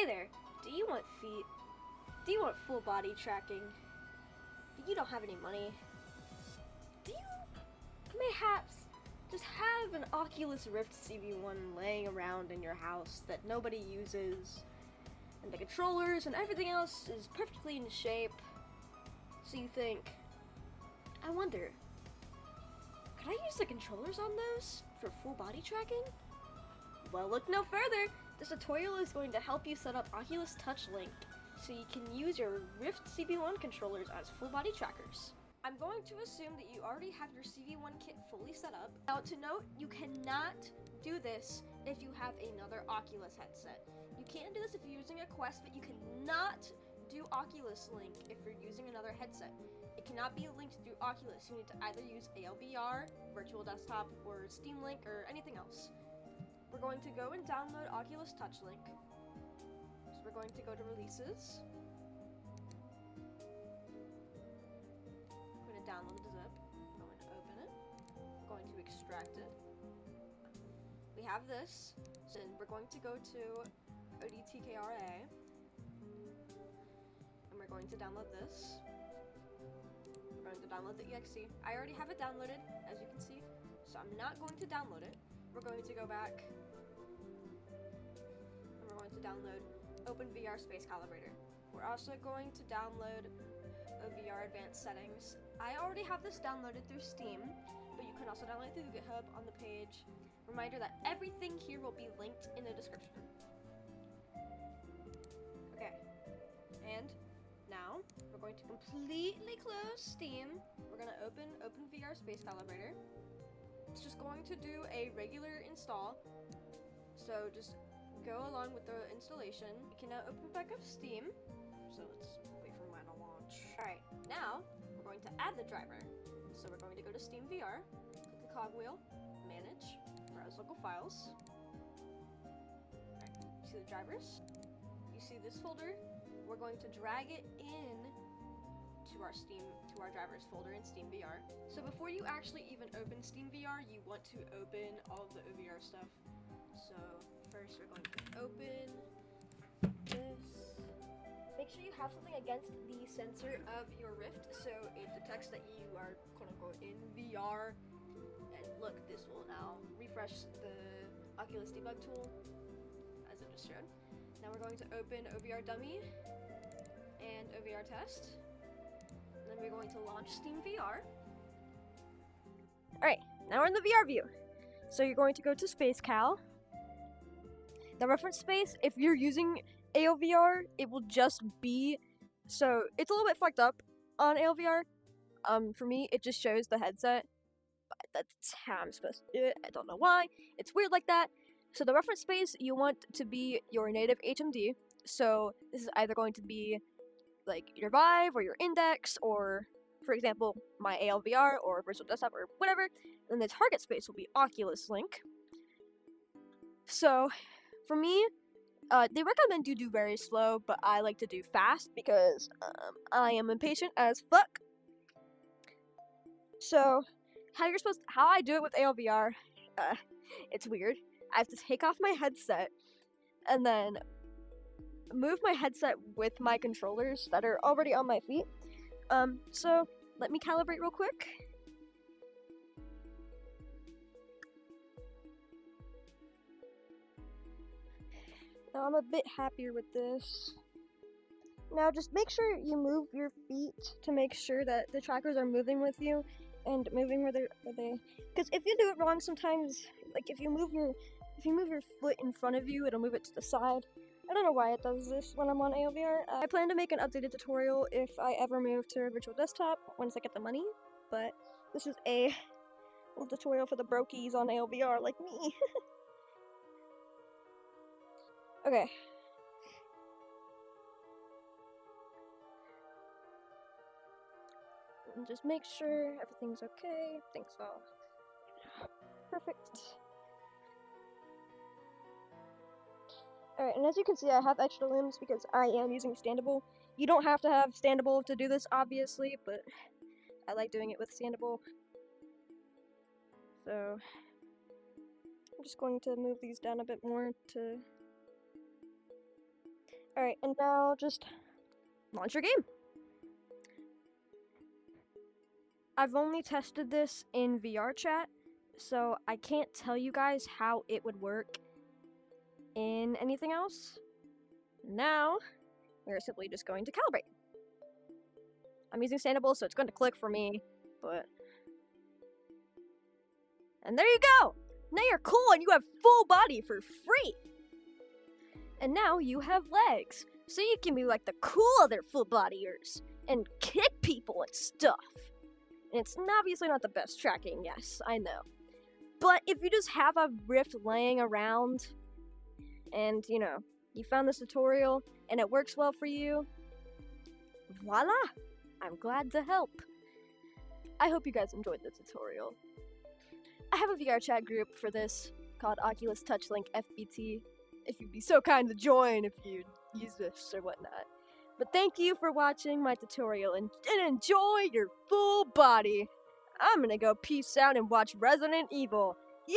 there, do you want feet? Do you want full body tracking? But you don't have any money? Do you perhaps just have an Oculus Rift CV1 laying around in your house that nobody uses, and the controllers and everything else is perfectly in shape, so you think, I wonder, could I use the controllers on those for full body tracking? Well, look no further. This tutorial is going to help you set up Oculus Touch Link so you can use your Rift CV1 controllers as full body trackers. I'm going to assume that you already have your CV1 kit fully set up. Now to note, you cannot do this if you have another Oculus headset. You can do this if you're using a Quest, but you cannot do Oculus Link if you're using another headset. It cannot be linked through Oculus. You need to either use OVR, Virtual Desktop, or Steam Link, or anything else. We're going to go and download Oculus Touch Link. So we're going to go to Releases. I'm going to download the zip. I'm going to open it. I'm going to extract it. We have this. So then we're going to go to ODTKRA. And we're going to download this. We're going to download the exe. I already have it downloaded, as you can see. So I'm not going to download it. We're going to go back. And we're going to download OVR Space Cal. We're also going to download OVR Advanced Settings. I already have this downloaded through Steam, but you can also download it through GitHub on the page. Reminder that everything here will be linked in the description. Okay, and now we're going to completely close Steam. We're going to open OpenVR Space Cal. It's just going to do a regular install, so just go along with the installation. You can now open back up Steam, so let's wait for mine to launch. Alright, now we're going to add the driver. So we're going to go to Steam VR, click the cogwheel, manage, browse local files. Alright, you see the drivers? You see this folder? We're going to drag it in to our drivers folder in Steam VR. So before you actually even open Steam VR, you want to open all of the OVR stuff. So first we're going to open this. Make sure you have something against the sensor of your Rift so it detects that you are quote unquote in VR. And look, this will now refresh the Oculus debug tool as it just showed. Now we're going to open OVR Dummy and OVR Test. Then we're going to launch Steam VR. Alright, now we're in the VR view. So you're going to go to Space Cal. The reference space, if you're using AOVR, it will just be, so it's a little bit fucked up on AOVR. For me, it just shows the headset, but that's how I'm supposed to do it. I don't know why. It's weird like that. So the reference space, you want to be your native HMD. So this is either going to be like your Vive or your Index, or for example, my ALVR or Virtual Desktop or whatever. Then the target space will be Oculus Link. So for me, they recommend you do very slow, but I like to do fast because I am impatient as fuck. So how I do it with ALVR, it's weird. I have to take off my headset and then move my headset with my controllers that are already on my feet. So let me calibrate real quick. Now I'm a bit happier with this. Now just make sure you move your feet to make sure that the trackers are moving with you and moving where they. Because if you do it wrong, sometimes, like if you move your foot in front of you, it'll move it to the side. I don't know why it does this when I'm on AOVR. I plan to make an updated tutorial if I ever move to Virtual Desktop once I get the money, but this is a little tutorial for the brokies on AOVR like me. Okay. And just make sure everything's okay. Everything's all perfect. Alright, and as you can see, I have extra limbs because I am using standable. You don't have to have standable to do this, obviously, but I like doing it with standable. So I'm just going to move these down a bit more to... Alright, and now just launch your game. I've only tested this in VR chat, so I can't tell you guys how it would work in anything else. Now, we're simply just going to calibrate. I'm using Standable, so it's going to click for me, but... And there you go! Now you're cool and you have full body for free! And now you have legs, so you can be like the cool other full bodyers and kick people and stuff. And it's obviously not the best tracking, yes, I know. But if you just have a Rift laying around, and, you know, you found this tutorial, and it works well for you, voila! I'm glad to help. I hope you guys enjoyed the tutorial. I have a VR chat group for this, called Oculus TouchLink FBT, if you'd be so kind to join if you use this or whatnot. But thank you for watching my tutorial, and enjoy your full body. I'm gonna go peace out and watch Resident Evil. Yay!